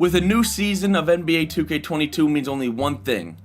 With a new season of NBA 2K22 means only one thing,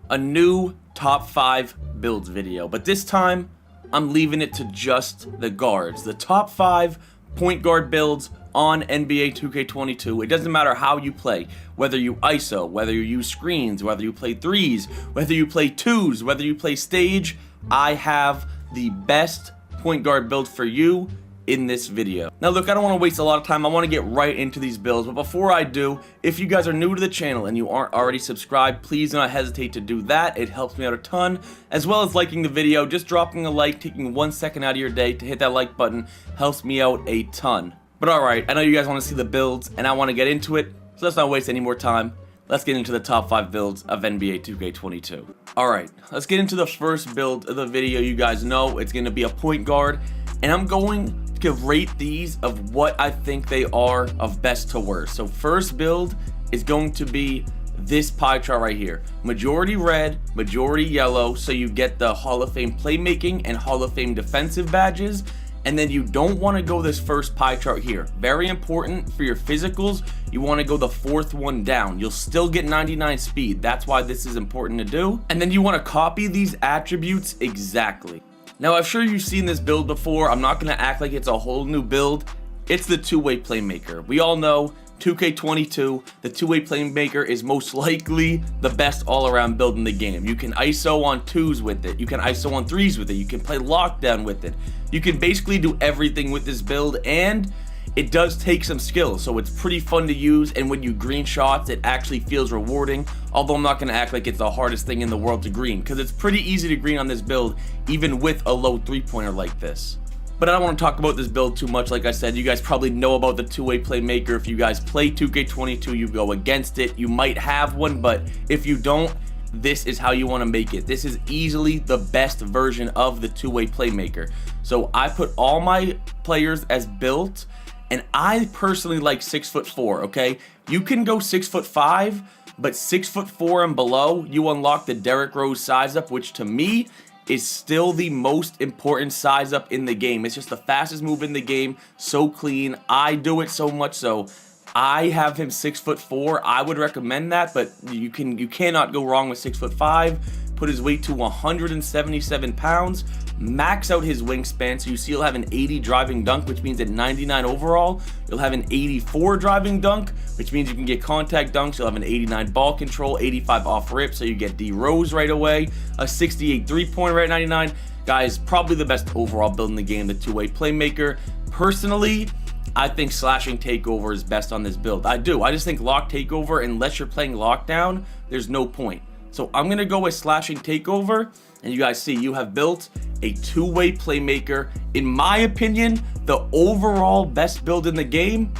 a new top 5 builds video. But this time, I'm leaving it to just the guards. The top 5 point guard builds on NBA 2K22. It doesn't matter how you play, whether you ISO, whether you use screens, whether you play threes, whether you play twos, whether you play stage, I have the best point guard build for you in this video. Now look, I don't want to waste a lot of time. I want to get right into these builds, but before I do, if you guys are new to the channel and you aren't already subscribed, please do not hesitate to do that. It helps me out a ton, as well as liking the video. Just dropping a like, taking 1 second out of your day to hit that like button helps me out a ton. But alright, I know you guys want to see the builds and I want to get into it, so let's not waste any more time. Let's get into the top 5 builds of NBA 2K22. Alright, let's get into the first build of the video. You guys know it's going to be a point guard, and I'm going to rate these of what I think they are of best to worst. So first build is going to be this pie chart right here. Majority red, majority yellow, so you get the Hall of Fame playmaking and Hall of Fame defensive badges. And then you don't want to go this first pie chart here. Very important for your physicals. You want to go the 4th one down. You'll still get 99 speed. That's why this is important to do. And then you want to copy these attributes exactly. Now, I'm sure you've seen this build before. I'm not going to act like it's a whole new build. It's the two-way playmaker. We all know 2K22, the two-way playmaker is most likely the best all-around build in the game. You can ISO on 2s with it. You can ISO on 3s with it. You can play lockdown with it. You can basically do everything with this build, and it does take some skill, so it's pretty fun to use, and when you green shots, it actually feels rewarding, although I'm not going to act like it's the hardest thing in the world to green, because it's pretty easy to green on this build, even with a low three-pointer like this. But I don't want to talk about this build too much. Like I said, you guys probably know about the two-way playmaker. If you guys play 2K22, you go against it. You might have one, but if you don't, this is how you want to make it. This is easily the best version of the two-way playmaker. So I put all my players as built, and I personally like 6'4", okay? You can go 6'5", but 6'4" and below, you unlock the Derrick Rose size up, which to me is still the most important size up in the game. It's just the fastest move in the game, so clean. I do it so much so I have him 6'4". I would recommend that, but you cannot go wrong with 6'5". Put his weight to 177 pounds. Max out his wingspan, so you see you'll have an 80 driving dunk, which means at 99 overall, you'll have an 84 driving dunk, which means you can get contact dunks. You'll have an 89 ball control, 85 off rip, so you get D Rose right away, a 68 three-pointer at 99. Guys, probably the best overall build in the game, the two-way playmaker. Personally, I think Slashing Takeover is best on this build. I do. I just think Lock Takeover, unless you're playing Lockdown, there's no point. So I'm going to go with Slashing Takeover, and you guys see you have built a two-way playmaker. In my opinion, the overall best build in the game,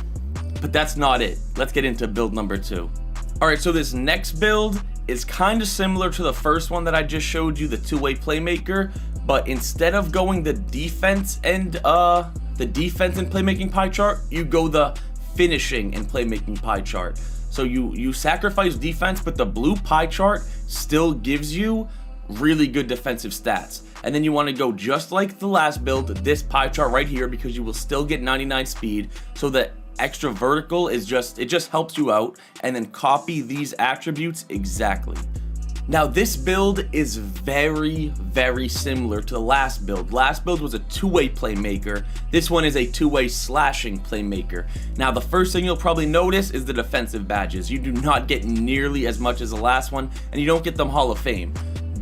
but that's not it. Let's get into build number 2. Alright, so this next build is kind of similar to the first one that I just showed you, the two-way playmaker, but instead of going the defense and playmaking pie chart, you go the finishing and playmaking pie chart. So you sacrifice defense, but the blue pie chart still gives you really good defensive stats. And then you want to go just like the last build, this pie chart right here, because you will still get 99 speed. So the extra vertical is it just helps you out, and then copy these attributes exactly. Now this build is very, very similar to the last build. Last build was a two-way playmaker. This one is a two-way slashing playmaker. Now the first thing you'll probably notice is the defensive badges. You do not get nearly as much as the last one, and you don't get them Hall of Fame.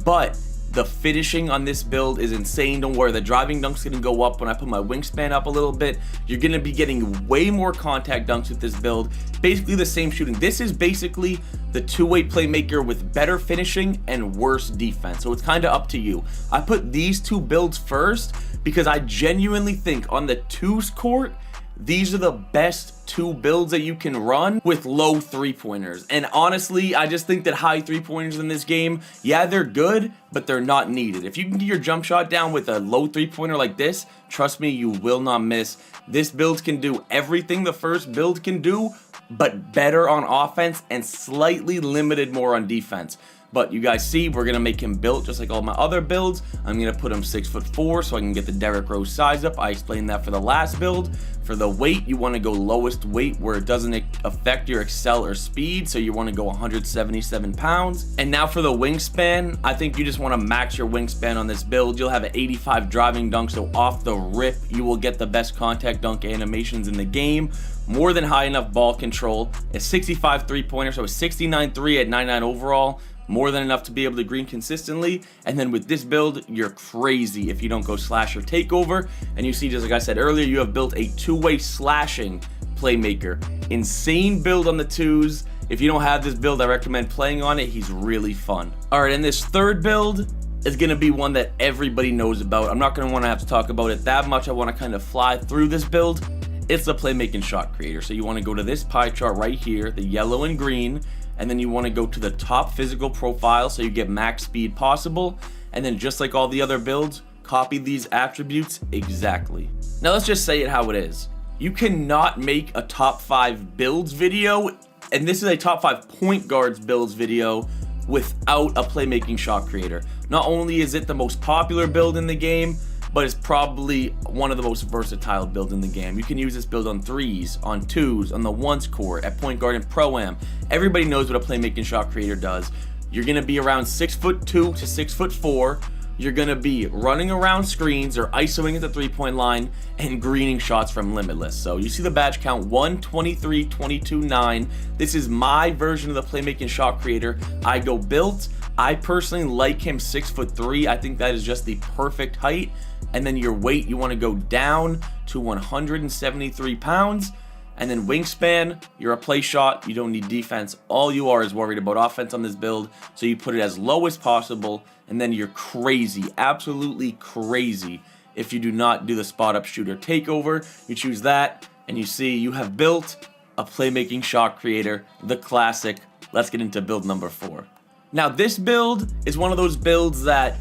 But the finishing on this build is insane. Don't worry, the driving dunk's gonna go up when I put my wingspan up a little bit. You're gonna be getting way more contact dunks with this build. Basically the same shooting. This is basically the two-way playmaker with better finishing and worse defense. So it's kind of up to you. I put these two builds first because I genuinely think on the twos court, these are the best two builds that you can run with low three-pointers. And honestly, I just think that high three-pointers in this game, yeah, they're good, but they're not needed. If you can get your jump shot down with a low three-pointer like this, trust me, you will not miss. This build can do everything the first build can do, but better on offense and slightly limited more on defense. But you guys see, we're gonna make him built just like all my other builds. I'm gonna put him 6'4" so I can get the Derrick Rose size up. I explained that for the last build. For the weight, you want to go lowest weight where it doesn't affect your excel or speed, so you want to go 177 pounds. And now for the wingspan, I think you just want to max your wingspan on this build. You'll have an 85 driving dunk, so off the rip, you will get the best contact dunk animations in the game. More than high enough ball control. A 65 three-pointer, so a 69-3 at 99 overall. More than enough to be able to green consistently. And then with this build, you're crazy if you don't go slash or takeover. And you see, just like I said earlier, you have built a two-way slashing playmaker. Insane build on the twos. If you don't have this build, I recommend playing on it. He's really fun. All right, and this third build is going to be one that everybody knows about. I'm not going to want to have to talk about it that much. I want to kind of fly through this build. It's the playmaking shot creator. So you want to go to this pie chart right here, the yellow and green. And then you want to go to the top physical profile so you get max speed possible. And then just like all the other builds, copy these attributes exactly. Now let's just say it how it is. You cannot make a top 5 builds video, and this is a top 5 point guards builds video, without a playmaking shot creator. Not only is it the most popular build in the game, but it's probably one of the most versatile builds in the game. You can use this build on 3s, on 2s, on the 1s court, at point guard and pro-am. Everybody knows what a playmaking shot creator does. You're gonna be around 6'2" to 6'4". You're gonna be running around screens or isoing at the 3-point line and greening shots from Limitless. So you see the badge count 1, 23, 22, 9. This is my version of the playmaking shot creator. I go built. I personally like him 6'3". I think that is just the perfect height. And then your weight, you want to go down to 173 pounds. And then wingspan, you're a play shot. You don't need defense. All you are is worried about offense on this build. So you put it as low as possible. And then you're crazy, absolutely crazy if you do not do the spot up shooter takeover. You choose that and you see you have built a playmaking shot creator, the classic. Let's get into build number 4. Now this build is one of those builds that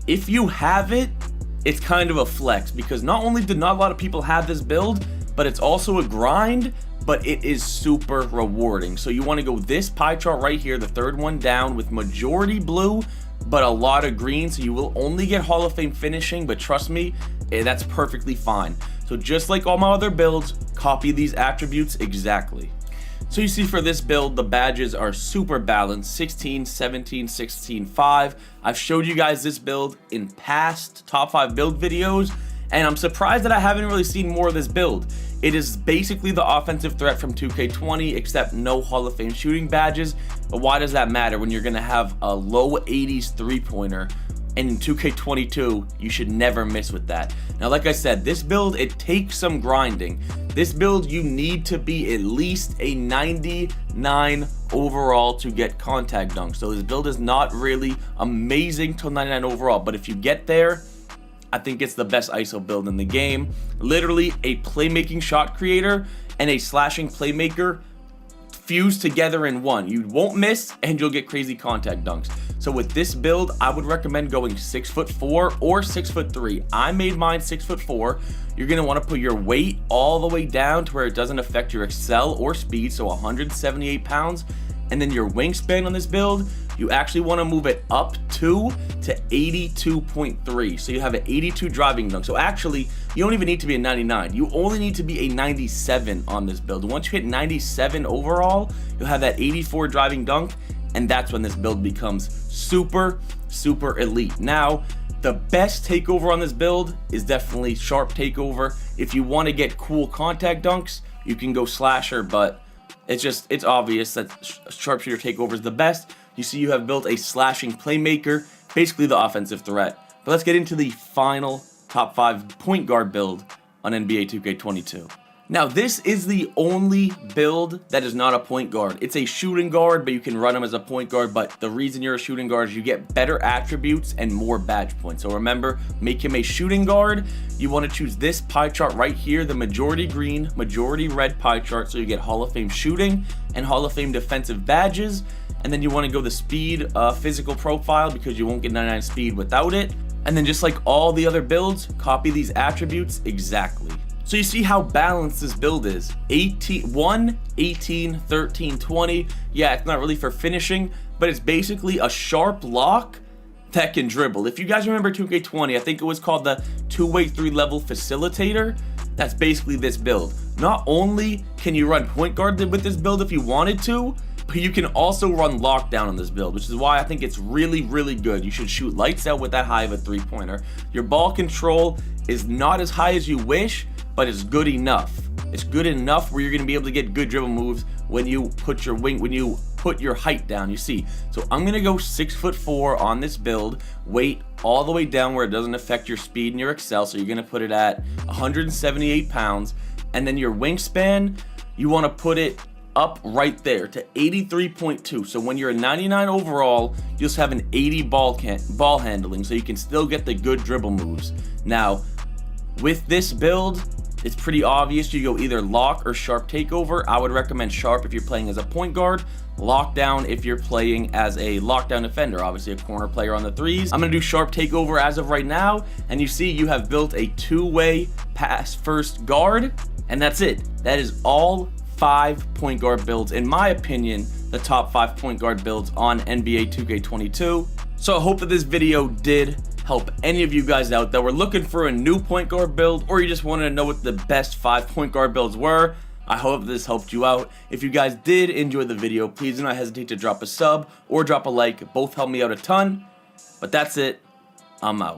if you have it, it's kind of a flex, because not only do not a lot of people have this build, but it's also a grind, but it is super rewarding. So you want to go this pie chart right here, the third one down, with majority blue, but a lot of green. So you will only get Hall of Fame finishing, but trust me, that's perfectly fine. So just like all my other builds, copy these attributes exactly. So you see for this build, the badges are super balanced, 16, 17, 16, 5. I've showed you guys this build in past top 5 build videos, and I'm surprised that I haven't really seen more of this build. It is basically the offensive threat from 2K20, except no Hall of Fame shooting badges. But why does that matter when you're gonna have a low 80s three-pointer? And in 2K22, you should never miss with that. Now, like I said, this build, it takes some grinding. This build, you need to be at least a 99 overall to get contact dunks. So this build is not really amazing till 99 overall, but if you get there, I think it's the best ISO build in the game. Literally a playmaking shot creator and a slashing playmaker fused together in one. You won't miss and you'll get crazy contact dunks. So with this build, I would recommend going 6'4" or 6'3". I made mine 6'4". You're gonna want to put your weight all the way down to where it doesn't affect your excel or speed, so 178 pounds. And then your wingspan on this build, you actually want to move it up to 82.3. So you have an 82 driving dunk. So actually, you don't even need to be a 99. You only need to be a 97 on this build. Once you hit 97 overall, you'll have that 84 driving dunk, and that's when this build becomes super, super elite. Now, the best takeover on this build is definitely sharp takeover. If you want to get cool contact dunks, you can go slasher, but it's obvious that sharpshooter takeover is the best. You see you have built a slashing playmaker, basically the offensive threat. But let's get into the final top 5 point guard build on NBA 2K22. Now this is the only build that is not a point guard. It's a shooting guard, but you can run him as a point guard. But the reason you're a shooting guard is you get better attributes and more badge points. So remember, make him a shooting guard. You want to choose this pie chart right here, the majority green, majority red pie chart. So you get Hall of Fame shooting and Hall of Fame defensive badges. And then you want to go the speed physical profile, because you won't get 99 speed without it. And then just like all the other builds, copy these attributes exactly. So you see how balanced this build is. 1, 18, 13, 20. Yeah, it's not really for finishing, but it's basically a sharp lock that can dribble. If you guys remember 2K20, I think it was called the two-way 3-level facilitator. That's basically this build. Not only can you run point guard with this build if you wanted to, but you can also run lockdown on this build, which is why I think it's really, really good. You should shoot lights out with that high of a three-pointer. Your ball control is not as high as you wish, but it's good enough. It's good enough where you're going to be able to get good dribble moves when you put your height down, you see. So I'm going to go 6'4" on this build, weight all the way down where it doesn't affect your speed and your excel. So you're going to put it at 178 pounds. And then your wingspan, you want to put it up right there to 83.2. So when you're a 99 overall, you'll just have an 80 ball handling, so you can still get the good dribble moves. Now, with this build, it's pretty obvious you go either lock or sharp takeover. I would recommend sharp if you're playing as a point guard, lockdown if you're playing as a lockdown defender, obviously a corner player on the threes. I'm going to do sharp takeover as of right now, and you see you have built a two-way pass first guard, and that's it. That is all 5 point guard builds, in my opinion, the top 5 point guard builds on NBA 2K22. So I hope that this video did help any of you guys out that were looking for a new point guard build, or you just wanted to know what the best 5 point guard builds were. I hope this helped you out. If you guys did enjoy the video, please do not hesitate to drop a sub or drop a like. Both help me out a ton. But that's it. I'm out.